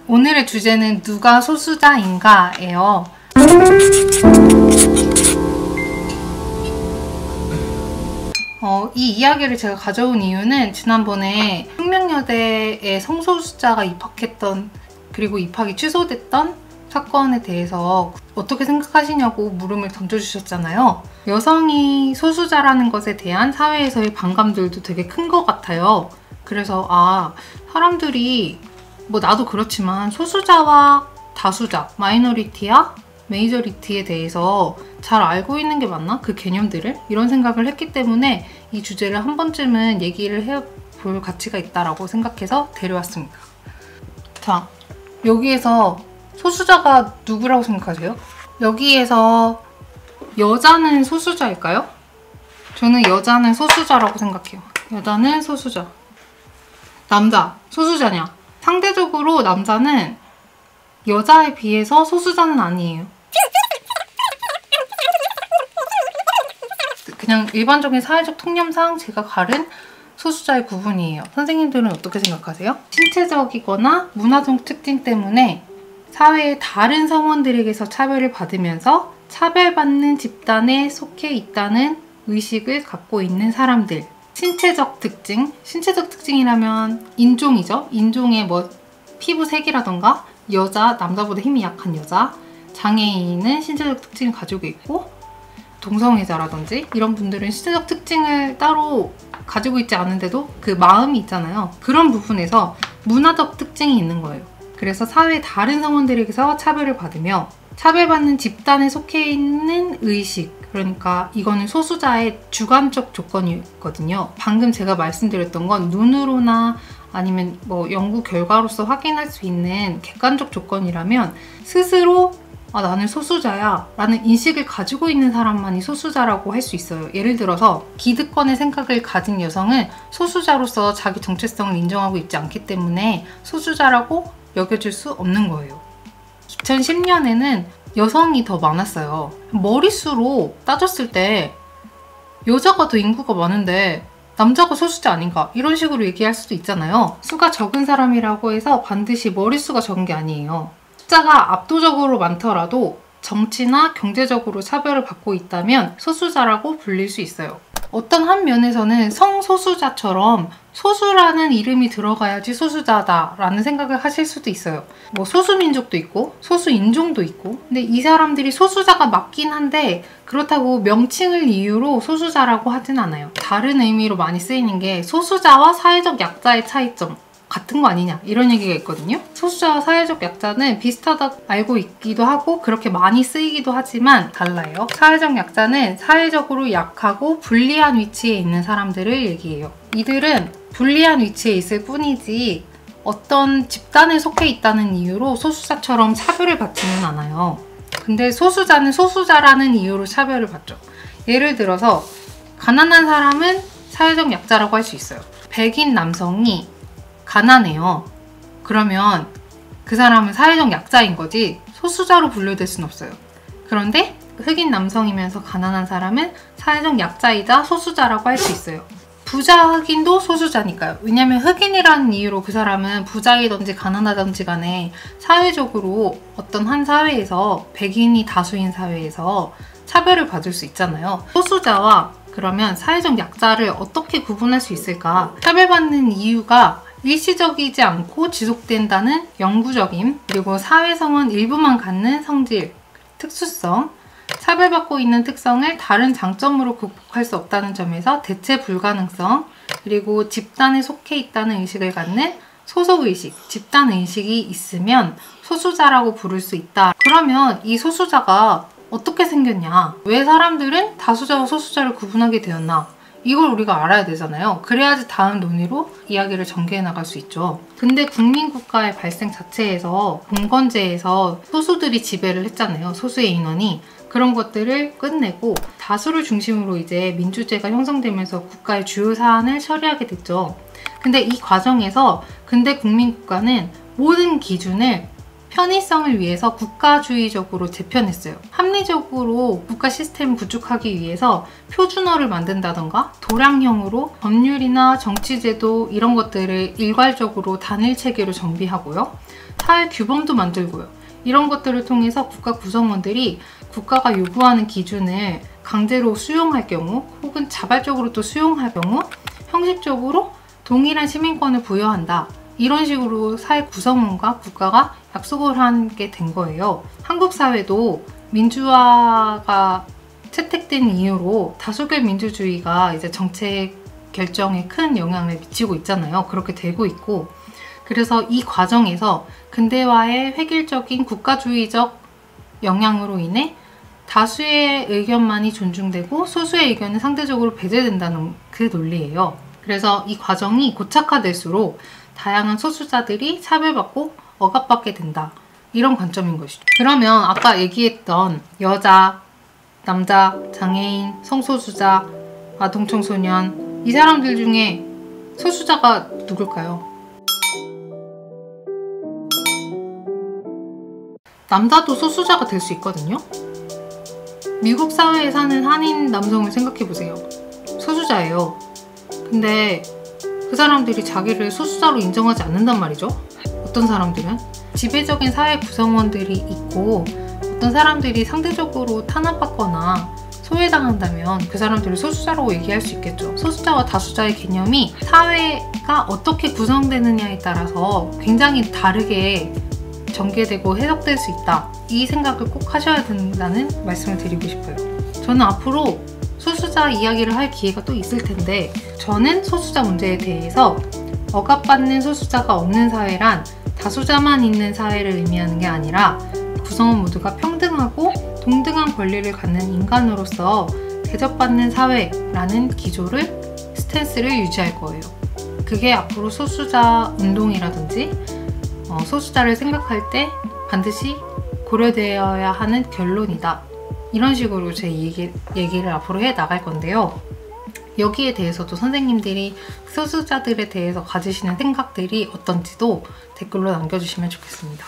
오늘의 주제는 누가 소수자인가예요. 이 이야기를 제가 가져온 이유는 지난번에 혁명여대에 성소수자가 입학했던 그리고 입학이 취소됐던 사건에 대해서 어떻게 생각하시냐고 물음을 던져주셨잖아요. 여성이 소수자라는 것에 대한 사회에서의 반감들도 되게 큰 것 같아요. 그래서 사람들이 나도 그렇지만 소수자와 다수자, 마이너리티와 메이저리티에 대해서 잘 알고 있는 게 맞나? 그 개념들을? 이런 생각을 했기 때문에 이 주제를 한 번쯤은 얘기를 해볼 가치가 있다고 생각해서 데려왔습니다. 자, 여기에서 소수자가 누구라고 생각하세요? 여기에서 여자는 소수자일까요? 저는 여자는 소수자라고 생각해요. 여자는 소수자. 남자, 소수자냐? 상대적으로 남자는 여자에 비해서 소수자는 아니에요. 그냥 일반적인 사회적 통념상 제가 가른 소수자의 구분이에요. 선생님들은 어떻게 생각하세요? 신체적이거나 문화적 특징 때문에 사회의 다른 성원들에게서 차별을 받으면서 차별받는 집단에 속해 있다는 의식을 갖고 있는 사람들. 신체적 특징이라면 인종이죠. 인종의 피부색이라던가 남자보다 힘이 약한 여자, 장애인은 신체적 특징을 가지고 있고 동성애자라든지 이런 분들은 신체적 특징을 따로 가지고 있지 않은데도 그 마음이 있잖아요. 그런 부분에서 문화적 특징이 있는 거예요. 그래서 사회의 다른 성원들에게서 차별을 받으며 차별받는 집단에 속해 있는 의식, 그러니까 이거는 소수자의 주관적 조건이거든요. 방금 제가 말씀드렸던 건 눈으로나 아니면 연구 결과로서 확인할 수 있는 객관적 조건이라면 스스로 나는 소수자야 라는 인식을 가지고 있는 사람만이 소수자라고 할 수 있어요. 예를 들어서 기득권의 생각을 가진 여성은 소수자로서 자기 정체성을 인정하고 있지 않기 때문에 소수자라고 여겨질 수 없는 거예요. 2010년에는 여성이 더 많았어요. 머릿수로 따졌을 때 여자가 더 인구가 많은데 남자가 소수자 아닌가? 이런 식으로 얘기할 수도 있잖아요. 수가 적은 사람이라고 해서 반드시 머릿수가 적은 게 아니에요. 숫자가 압도적으로 많더라도 정치나 경제적으로 차별을 받고 있다면 소수자라고 불릴 수 있어요. 어떤 한 면에서는 성소수자처럼 소수라는 이름이 들어가야지 소수자다라는 생각을 하실 수도 있어요. 소수민족도 있고 소수인종도 있고, 근데 이 사람들이 소수자가 맞긴 한데 그렇다고 명칭을 이유로 소수자라고 하진 않아요. 다른 의미로 많이 쓰이는 게 소수자와 사회적 약자의 차이점 같은 거 아니냐 이런 얘기가 있거든요. 소수자와 사회적 약자는 비슷하다고 알고 있기도 하고 그렇게 많이 쓰이기도 하지만 달라요. 사회적 약자는 사회적으로 약하고 불리한 위치에 있는 사람들을 얘기해요. 이들은 불리한 위치에 있을 뿐이지 어떤 집단에 속해 있다는 이유로 소수자처럼 차별을 받지는 않아요. 근데 소수자는 소수자라는 이유로 차별을 받죠. 예를 들어서 가난한 사람은 사회적 약자라고 할 수 있어요. 백인 남성이 가난해요. 그러면 그 사람은 사회적 약자인 거지 소수자로 분류될 순 없어요. 그런데 흑인 남성이면서 가난한 사람은 사회적 약자이자 소수자라고 할 수 있어요. 부자 흑인도 소수자니까요. 왜냐면 흑인이라는 이유로 그 사람은 부자이든지 가난하든지 간에 사회적으로 어떤 한 사회에서 백인이 다수인 사회에서 차별을 받을 수 있잖아요. 소수자와 그러면 사회적 약자를 어떻게 구분할 수 있을까? 차별받는 이유가 일시적이지 않고 지속된다는 영구적임, 그리고 사회성은 일부만 갖는 성질, 특수성, 차별받고 있는 특성을 다른 장점으로 극복할 수 없다는 점에서 대체 불가능성, 그리고 집단에 속해 있다는 의식을 갖는 소속의식, 집단의식이 있으면 소수자라고 부를 수 있다. 그러면 이 소수자가 어떻게 생겼냐? 왜 사람들은 다수자와 소수자를 구분하게 되었나? 이걸 우리가 알아야 되잖아요. 그래야지 다음 논의로 이야기를 전개해 나갈 수 있죠. 근데 국민국가의 발생 자체에서 봉건제에서 소수들이 지배를 했잖아요. 소수의 인원이. 그런 것들을 끝내고 다수를 중심으로 이제 민주제가 형성되면서 국가의 주요 사안을 처리하게 됐죠. 근데 이 과정에서 근대 국민국가는 모든 기준을 편의성을 위해서 국가주의적으로 재편했어요. 합리적으로 국가 시스템을 구축하기 위해서 표준어를 만든다던가 도량형으로 법률이나 정치제도 이런 것들을 일괄적으로 단일 체계로 정비하고요. 사회 규범도 만들고요. 이런 것들을 통해서 국가 구성원들이 국가가 요구하는 기준을 강제로 수용할 경우 혹은 자발적으로 또 수용할 경우 형식적으로 동일한 시민권을 부여한다. 이런 식으로 사회 구성원과 국가가 약속을 하게 된 거예요. 한국 사회도 민주화가 채택된 이유로 다수결 민주주의가 이제 정책 결정에 큰 영향을 미치고 있잖아요. 그렇게 되고 있고, 그래서 이 과정에서 근대화의 획일적인 국가주의적 영향으로 인해 다수의 의견만이 존중되고 소수의 의견은 상대적으로 배제된다는 그 논리예요. 그래서 이 과정이 고착화될수록 다양한 소수자들이 차별받고 억압받게 된다. 이런 관점인 것이죠. 그러면 아까 얘기했던 여자, 남자, 장애인, 성소수자, 아동청소년 이 사람들 중에 소수자가 누굴까요? 남자도 소수자가 될 수 있거든요. 미국 사회에 사는 한인 남성을 생각해보세요. 소수자예요. 근데 그 사람들이 자기를 소수자로 인정하지 않는단 말이죠. 어떤 사람들은 지배적인 사회 구성원들이 있고 어떤 사람들이 상대적으로 탄압받거나 소외당한다면 그 사람들을 소수자라고 얘기할 수 있겠죠. 소수자와 다수자의 개념이 사회가 어떻게 구성되느냐에 따라서 굉장히 다르게 전개되고 해석될 수 있다. 이 생각을 꼭 하셔야 된다는 말씀을 드리고 싶어요. 저는 앞으로 소수자 이야기를 할 기회가 또 있을 텐데, 저는 소수자 문제에 대해서 억압받는 소수자가 없는 사회란 다수자만 있는 사회를 의미하는 게 아니라 구성원 모두가 평등하고 동등한 권리를 갖는 인간으로서 대접받는 사회라는 기조를, 스탠스를 유지할 거예요. 그게 앞으로 소수자 운동이라든지 소수자를 생각할 때 반드시 고려되어야 하는 결론이다. 이런 식으로 제 얘기를 앞으로 해 나갈 건데요. 여기에 대해서도 선생님들이 소수자들에 대해서 가지시는 생각들이 어떤지도 댓글로 남겨주시면 좋겠습니다.